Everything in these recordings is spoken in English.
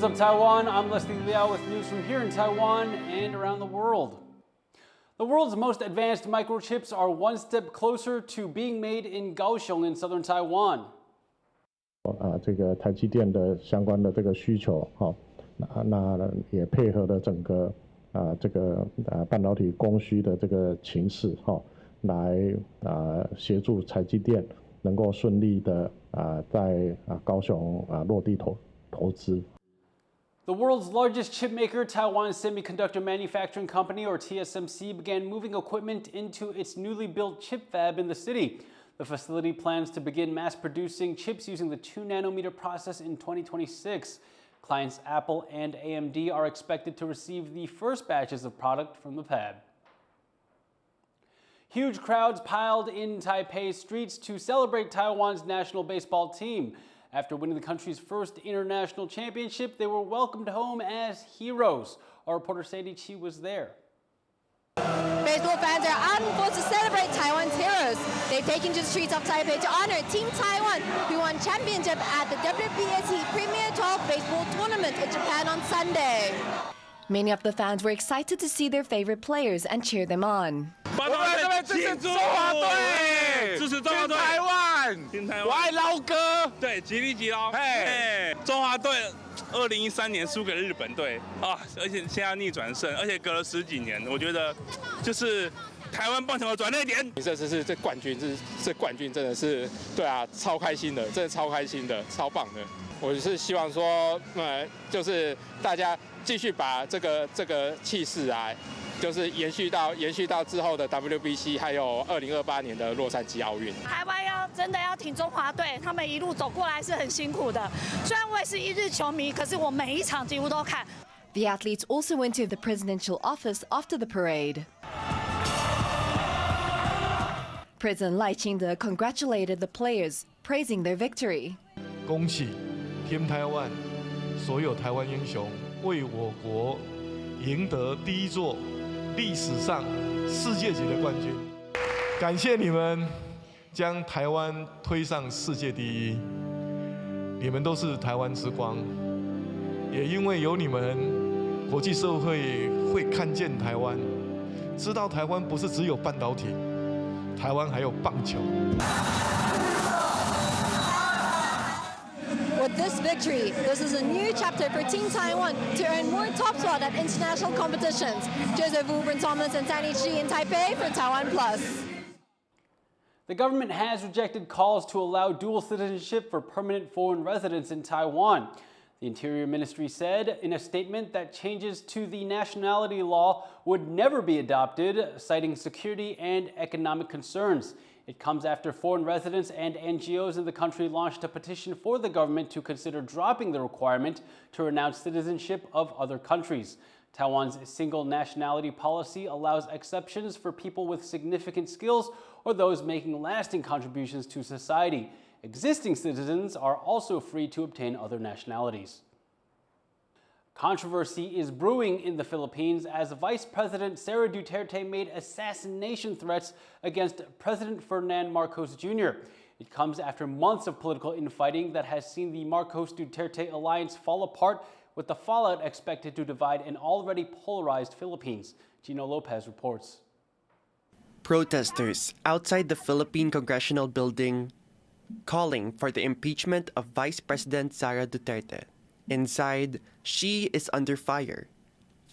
What's up, Taiwan? I'm Liao with news from here in Taiwan and around the world. The world's most advanced microchips are one step closer to being made in Kaohsiung in southern Taiwan. 这个台积电的相关的这个需求，那也配合了整个这个半导体供需的这个情势，来协助台积电能够顺利的在高雄落地投资。 The world's largest chip maker, Taiwan Semiconductor Manufacturing Company, or TSMC, began moving equipment into its newly built chip fab in the city. The facility plans to begin mass producing chips using the 2-nanometer process in 2026. Clients Apple and AMD are expected to receive the first batches of product from the fab. Huge crowds piled in Taipei streets to celebrate Taiwan's national baseball team. After winning the country's first international championship, they were welcomed home as heroes. Our reporter Sandy Chi was there. Baseball fans are out in force to celebrate Taiwan's heroes. They've taken to the streets of Taipei to honor Team Taiwan, who won championship at the WPSC Premier 12 Baseball Tournament in Japan on Sunday. Many of the fans were excited to see their favorite players and cheer them on. 我爱老哥，对，吉利吉捞，嘿，中华队2013年输给日本队啊，而且现在逆转胜，而且隔了10几年，我觉得就是台湾棒球的转捩点。这次是这冠军，这冠军真的是对啊，超开心的，真的超开心的，超棒的。我是希望说，就是大家继续把这个气势啊。 就是延续到之后的 WBC， 还有2028年的洛杉矶奥运。台湾真的要挺中华队，他们一路走过来是很辛苦的。虽然我也是一日球迷，可是我每一场几乎都看。The athletes also went to the presidential office after the parade. President Lai Ching-te congratulated the players, praising their victory. 恭喜 Team Taiwan 所有台湾英雄为我国赢得第一座 历史上世界级的冠军，感谢你们将台湾推上世界第一，你们都是台湾之光，也因为有你们，国际社会会看见台湾，知道台湾不是只有半导体，台湾还有棒球。 With this victory, this is a new chapter for Team Taiwan to earn more top spot at international competitions. Joseph Wu, Bryn Thomas, and Sandy Chi in Taipei for TaiwanPlus. The government has rejected calls to allow dual citizenship for permanent foreign residents in Taiwan. The Interior Ministry said in a statement that changes to the nationality law would never be adopted, citing security and economic concerns. It comes after foreign residents and NGOs in the country launched a petition for the government to consider dropping the requirement to renounce citizenship of other countries. Taiwan's single nationality policy allows exceptions for people with significant skills or those making lasting contributions to society. Existing citizens are also free to obtain other nationalities. Controversy is brewing in the Philippines as Vice President Sara Duterte made assassination threats against President Ferdinand Marcos Jr. It comes after months of political infighting that has seen the Marcos-Duterte alliance fall apart, with the fallout expected to divide an already polarized Philippines. Gino Lopez reports. Protesters outside the Philippine Congressional Building calling for the impeachment of Vice President Sara Duterte. Inside, she is under fire,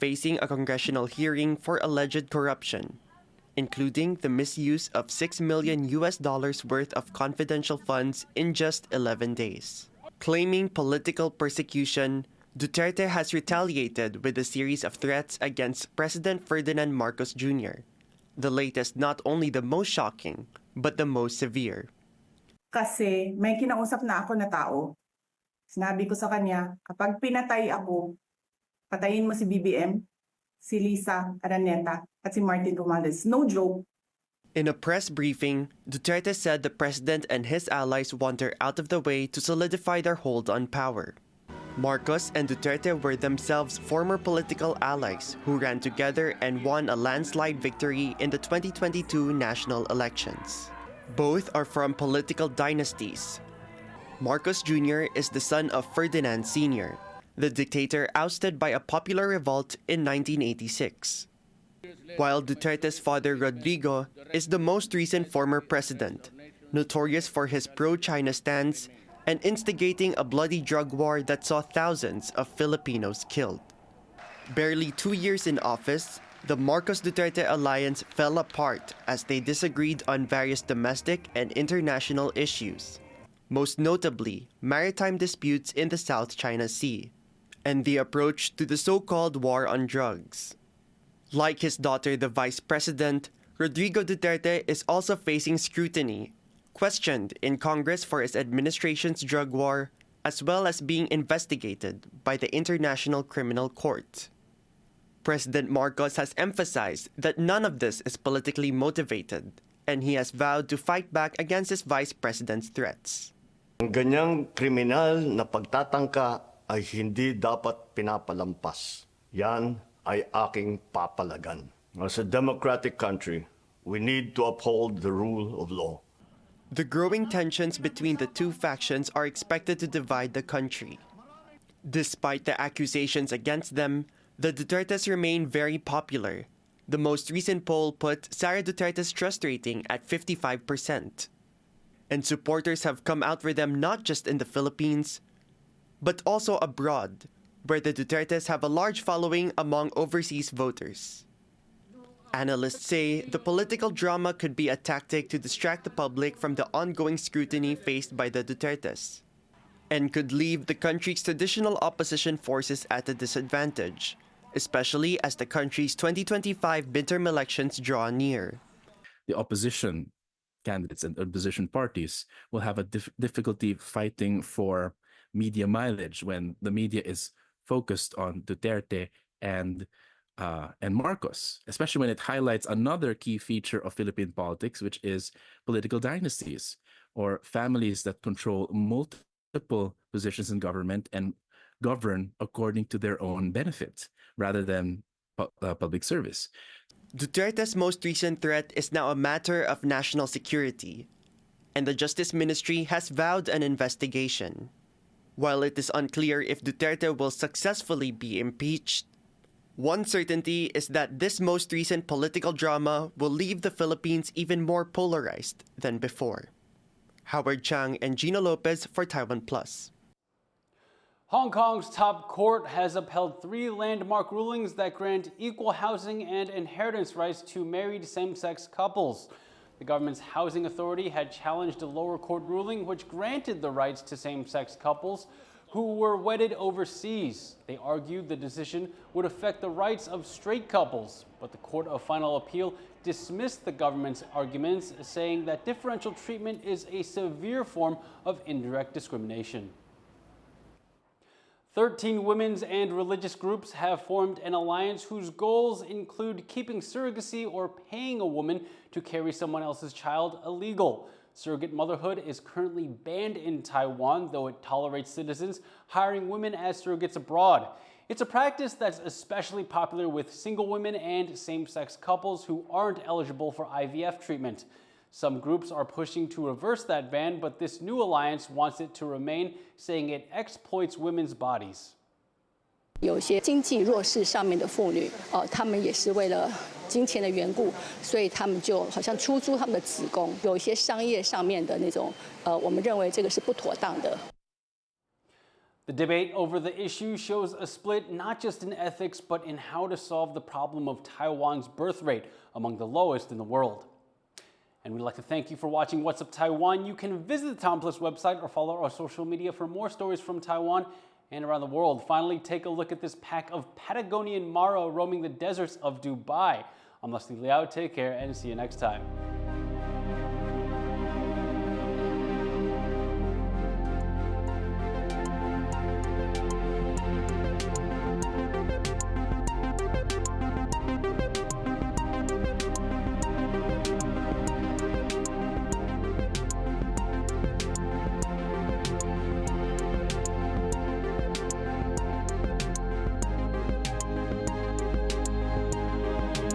facing a congressional hearing for alleged corruption, including the misuse of $6 million worth of confidential funds in just 11 days. Claiming political persecution, Duterte has retaliated with a series of threats against President Ferdinand Marcos Jr., the latest not only the most shocking, but the most severe. Kasi may kinausap na ako na tao. Sinabi ko sa kanya, kapag pinatay ako, patayin mo si BBM, si Lisa Araneta, at si Martin Romualdez. No joke. In a press briefing, Duterte said the president and his allies want her out of the way to solidify their hold on power. Marcos and Duterte were themselves former political allies who ran together and won a landslide victory in the 2022 national elections. Both are from political dynasties. Marcos Jr. is the son of Ferdinand Sr., the dictator ousted by a popular revolt in 1986. While Duterte's father Rodrigo is the most recent former president, notorious for his pro-China stance and instigating a bloody drug war that saw thousands of Filipinos killed. Barely 2 years in office, the Marcos-Duterte alliance fell apart as they disagreed on various domestic and international issues, most notably maritime disputes in the South China Sea, and the approach to the so-called war on drugs. Like his daughter, the vice president, Rodrigo Duterte is also facing scrutiny, questioned in Congress for his administration's drug war, as well as being investigated by the International Criminal Court. President Marcos has emphasized that none of this is politically motivated, and he has vowed to fight back against his vice president's threats. Ang ganyang kriminal na pagtatangka ay hindi dapat pinapalampas. Yan ay aking papalagan. As a democratic country, we need to uphold the rule of law. The growing tensions between the two factions are expected to divide the country. Despite the accusations against them, the Dutertes remain very popular. The most recent poll put Sara Duterte's trust rating at 55%. And supporters have come out for them not just in the Philippines, but also abroad, where the Dutertes have a large following among overseas voters. Analysts say the political drama could be a tactic to distract the public from the ongoing scrutiny faced by the Dutertes, and could leave the country's traditional opposition forces at a disadvantage, especially as the country's 2025 midterm elections draw near. The opposition candidates and opposition parties will have a difficulty fighting for media mileage when the media is focused on Duterte and Marcos, especially when it highlights another key feature of Philippine politics, which is political dynasties, or families that control multiple positions in government and govern according to their own benefit, rather than public service. Duterte's most recent threat is now a matter of national security, and the Justice Ministry has vowed an investigation. While it is unclear if Duterte will successfully be impeached, one certainty is that this most recent political drama will leave the Philippines even more polarized than before. Howard Chang and Gina Lopez for TaiwanPlus. Hong Kong's top court has upheld 3 landmark rulings that grant equal housing and inheritance rights to married same-sex couples. The government's housing authority had challenged a lower court ruling which granted the rights to same-sex couples who were wedded overseas. They argued the decision would affect the rights of straight couples, but the Court of Final Appeal dismissed the government's arguments, saying that differential treatment is a severe form of indirect discrimination. 13 women's and religious groups have formed an alliance whose goals include keeping surrogacy or paying a woman to carry someone else's child illegal. Surrogate motherhood is currently banned in Taiwan, though it tolerates citizens hiring women as surrogates abroad. It's a practice that's especially popular with single women and same-sex couples who aren't eligible for IVF treatment. Some groups are pushing to reverse that ban, but this new alliance wants it to remain, saying it exploits women's bodies. 有些经济弱势上面的妇女，她们也是为了金钱的缘故，所以她们就好像出租她们的子宫，有一些商业上面的那种，我们认为这个是不妥当的。The debate over the issue shows a split not just in ethics, but in how to solve the problem of Taiwan's birth rate, among the lowest in the world. And we'd like to thank you for watching What's Up Taiwan. You can visit the TaiwanPlus website or follow our social media for more stories from Taiwan and around the world. Finally, take a look at this pack of Patagonian Mara roaming the deserts of Dubai. I'm Liao. Take care and see you next time.